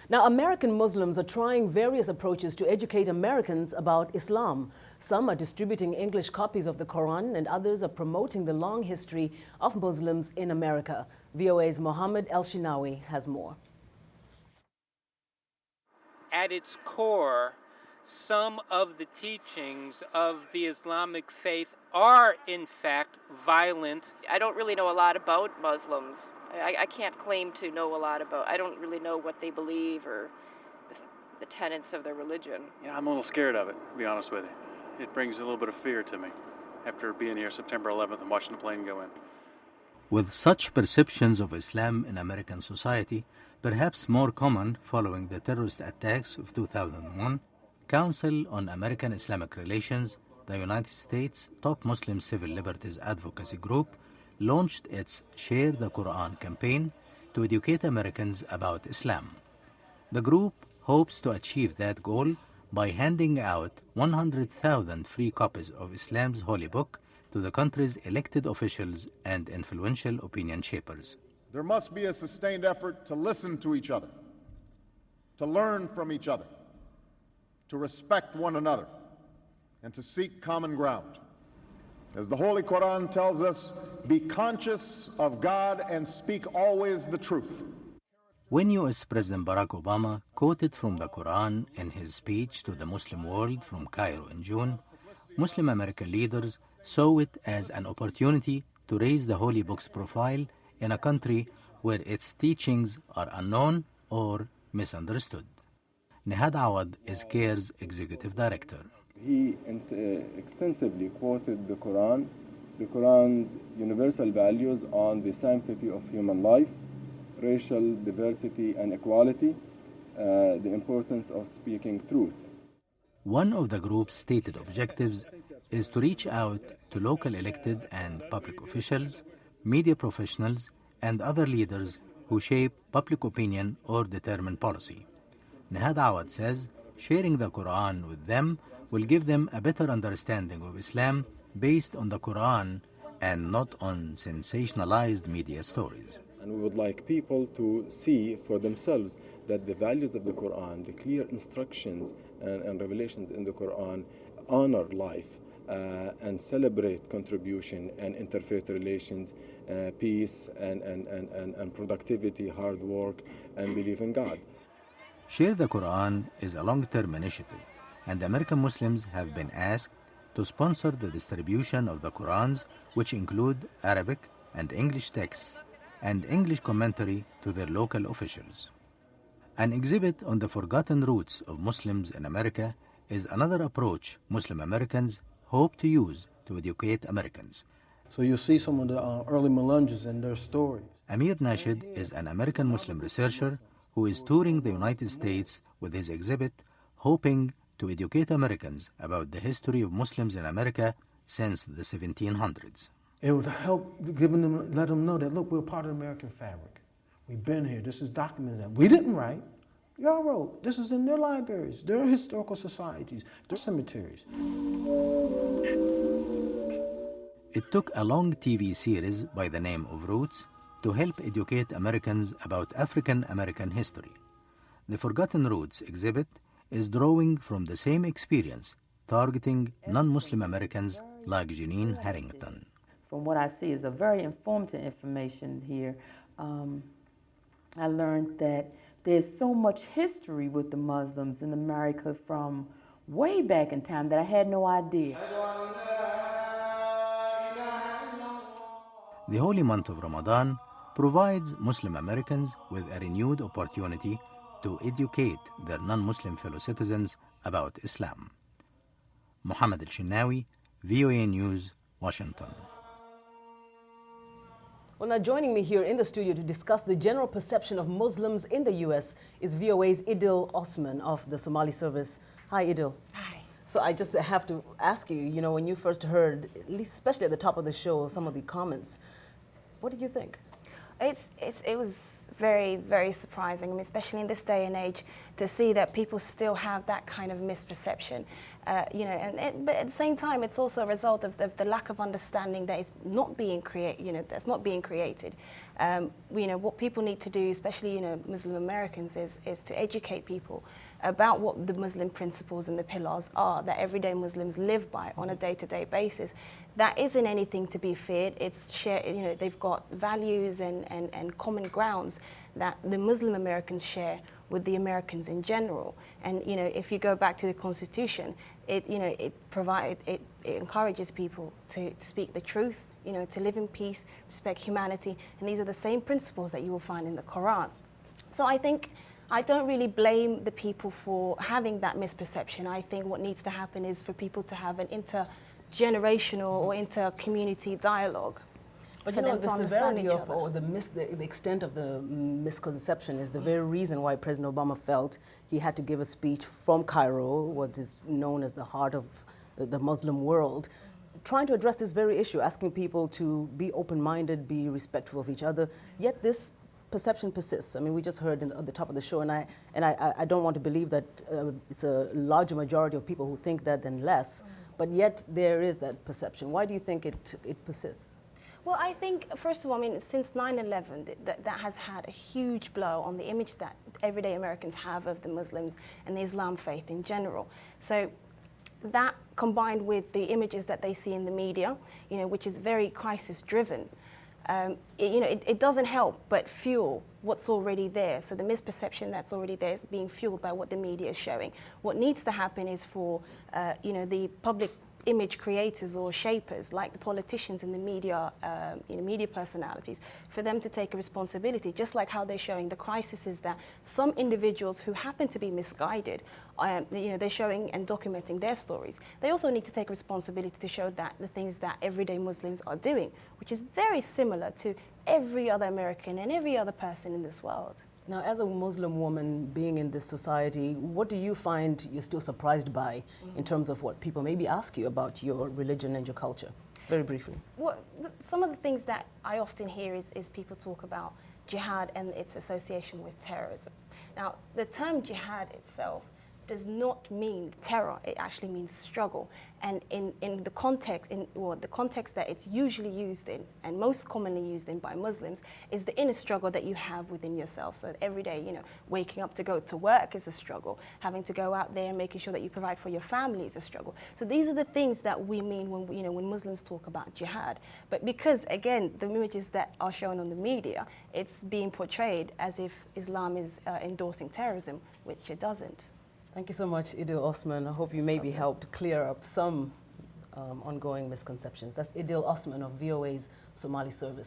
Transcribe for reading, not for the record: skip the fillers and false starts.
Now, American Muslims are trying various approaches to educate Americans about Islam. Some are distributing English copies of the Quran, and others are promoting the long history of Muslims in America. VOA's Mohamed Elshinnawi has more. At its core, some of the teachings of the Islamic faith are, in fact, violent. I don't really know a lot about Muslims. I can't claim to know a lot about. I don't really know what they believe or the tenets of their religion. Yeah, I'm a little scared of it, to be honest with you. It brings a little bit of fear to me after being here September 11th and watching the plane go in. With such perceptions of Islam in American society, perhaps more common following the terrorist attacks of 2001, Council on American Islamic Relations, the United States' top Muslim civil liberties advocacy group, launched its Share the Quran campaign to educate Americans about Islam. The group hopes to achieve that goal by handing out 100,000 free copies of Islam's holy book to the country's elected officials and influential opinion shapers. There must be a sustained effort to listen to each other, to learn from each other, to respect one another, and to seek common ground. As the Holy Quran tells us, be conscious of God and speak always the truth. When U.S. President Barack Obama quoted from the Quran in his speech to the Muslim world from Cairo in June, Muslim American leaders saw it as an opportunity to raise the holy book's profile in a country where its teachings are unknown or misunderstood. Nihad Awad is CARE's executive director. He extensively quoted the Quran's universal values on the sanctity of human life, racial diversity and equality, the importance of speaking truth. One of the group's stated objectives is to reach out to local elected and public officials, media professionals, and other leaders who shape public opinion or determine policy. Nihad Awad says sharing the Quran with them will give them a better understanding of Islam based on the Quran and not on sensationalized media stories. And we would like people to see for themselves that the values of the Quran, the clear instructions and revelations in the Quran honor life and celebrate contribution and interfaith relations, peace and productivity, hard work, and belief in God. Share the Quran is a long-term initiative, and American Muslims have been asked to sponsor the distribution of the Qurans, which include Arabic and English texts and English commentary to their local officials. An exhibit on the forgotten roots of Muslims in America is another approach Muslim Americans hope to use to educate Americans. So you'll see some of the early Melungeons and their stories. Amir Nashid is an American Muslim researcher who is touring the United States with his exhibit, hoping to educate Americans about the history of Muslims in America since the 1700s. It would help let them know that, look, we're part of the American fabric. We've been here. This is documented. That we didn't write. Y'all wrote. This is in their libraries, their historical societies, their cemeteries. It took a long TV series by the name of Roots to help educate Americans about African American history. The Forgotten Roots exhibit is drawing from the same experience, targeting non-Muslim Americans like Janine Harrington. From what I see is a very informative information here. I learned that there's so much history with the Muslims in America from way back in time that I had no idea. The holy month of Ramadan provides Muslim Americans with a renewed opportunity to educate their non-Muslim fellow citizens about Islam. Mohamed Elshinnawi, VOA News, Washington. Well, now joining me here in the studio to discuss the general perception of Muslims in the U.S. is VOA's Idil Osman of the Somali service. Hi, Idil. Hi. So I just have to ask you, when you first heard, at least especially at the top of the show, some of the comments, what did you think? It was very, very surprising. I mean, especially in this day and age, to see that people still have that kind of misperception. But at the same time, it's also a result of the lack of understanding that is not being that's not being created. What people need to do, especially Muslim Americans, is to educate people about what the Muslim principles and the pillars are that everyday Muslims live by on a day-to-day basis. That isn't anything to be feared. It's shared, they've got values and common grounds that the Muslim Americans share with the Americans in general. And if you go back to the Constitution, it encourages people to speak the truth, to live in peace, respect humanity, and these are the same principles that you will find in the Quran. So I don't really blame the people for having that misperception. I think what needs to happen is for people to have an intergenerational or inter-community dialogue. But for them to the understand severity each of, other. or the extent of the misconception is the very reason why President Obama felt he had to give a speech from Cairo, what is known as the heart of the Muslim world, trying to address this very issue, asking people to be open-minded, be respectful of each other, yet this perception persists. I mean, we just heard at the top of the show, and I don't want to believe that it's a larger majority of people who think that than less, but yet there is that perception. Why do you think it persists? Well, I think, first of all, since 9/11, that has had a huge blow on the image that everyday Americans have of the Muslims and the Islam faith in general. So that combined with the images that they see in the media, which is very crisis-driven, it doesn't help but fuel what's already there. So the misperception that's already there is being fueled by what the media is showing. What needs to happen is for, the public image creators or shapers, like the politicians and the media, media personalities, for them to take a responsibility, just like how they're showing the crises that some individuals who happen to be misguided, they're showing and documenting their stories. They also need to take responsibility to show that the things that everyday Muslims are doing, which is very similar to every other American and every other person in this world. Now, as a Muslim woman being in this society, what do you find you're still surprised by in terms of what people maybe ask you about your religion and your culture? Very briefly. Well, some of the things that I often hear is people talk about jihad and its association with terrorism. Now, the term jihad itself does not mean terror. It actually means struggle. And in the context, the context that it's usually used in, and most commonly used in by Muslims, is the inner struggle that you have within yourself. So every day, waking up to go to work is a struggle. Having to go out there and making sure that you provide for your family is a struggle. So these are the things that we mean when Muslims talk about jihad. But because, again, the images that are shown on the media, it's being portrayed as if Islam is endorsing terrorism, which it doesn't. Thank you so much, Idil Osman. I hope you maybe helped clear up some ongoing misconceptions. That's Idil Osman of VOA's Somali service.